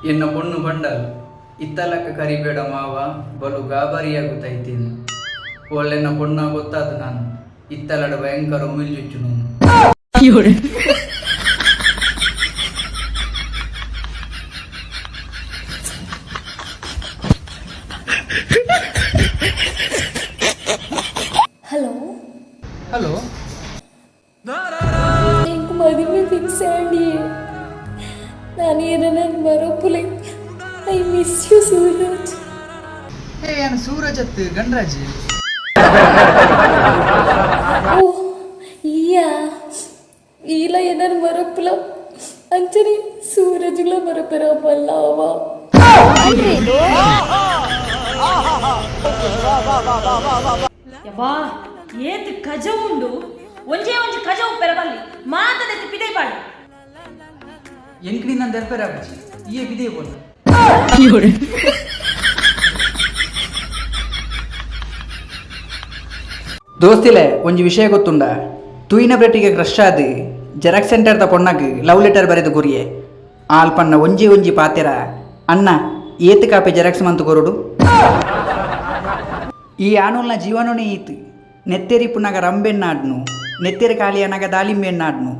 ಎನ್ನ ಪೊಣ್ಣು ಬಂಡಲ್ ಇತ್ತಲಕ್ಕ ಕರಿಬೇಡ ಮಾವ ಬಲು ಗಾಬರಿಯಾಗುತ್ತೈತೇನು ಒಳ್ಳೆನ್ನ ಪೊಣ್ಣ ಗೊತ್ತಾದ ನಾನು ಇತ್ತಲಡ ಭಯಂಕರ ಉಮಿಲ್ಜುಚ್ಚು ನಾನು హలో హలో ఇంక మదిమే ఫిక్స్ అండి ನಾನು ಏನನ್ನ ಮರಪುಲೆ ಐ ಮಿಸ್ ಯು ಸೂರಜ್ ಏನು ಸೂರಜ್ ಅತ್ತು ಗಂಡ್ರಾಜ್ ಓ ಇಯಾ ಈಲ ಏನನ್ನ ಮರಪುಲ ಅಂಚನೆ ಸೂರಜ್ಗಳ ಮರಪರ ಮಲ್ಲವ ಯಬ್ಬಾ ಏತ್ ಕಜ ಉಂಡು ಒಂಜೇ ಒಂಜಿ ಕಜ ಉಪ್ಪೆರಬಲ್ಲಿ ಮಾತದೆತ್ತಿ ಪಿದೈ ಪಾಡು ಎಂಕ್ನಿ ನಾನು ದರ್ಪೇರ ಅಬ್ಬಜಿ ಈ ಬಿದೆ ಬೋಲ್ ದೋಸ್ತಿಲೆ ಒಂಜಿ ವಿಷಯ ಗೊತ್ತುಂಡ ತೂಯಿನ ಬ್ರೆಟ್ಟಿಗೆ ಕ್ರಶ್ ಆದ್ ಜೆರಾಕ್ಸ್ ಸೆಂಟರ್ದ ಪೊಣ್ಣಗ್ ಲವ್ ಲೆಟರ್ ಬರೆದು ಗುರಿಯೆ ಆಲ್ಪನ್ನ ಒಂಜಿ ಒಂಜಿ ಪಾತೆರ ಅಣ್ಣ ಏತ್ ಕಾಪಿ ಜೆರಾಕ್ಸ್ ಮಂತು ಕೊರುಡು ಈ ಆನುಲ್ನ ಜೀವನನೇ ಈತ್ ನೆತ್ತೆರಿ ಪುನಗ ರಂಬೆನ್ನಾಡ್ನು ನೆತ್ತೆರಿ ಕಾಲಿಯನಗ ದಾಳಿಂಬೆನ್ನಾಡ್ನು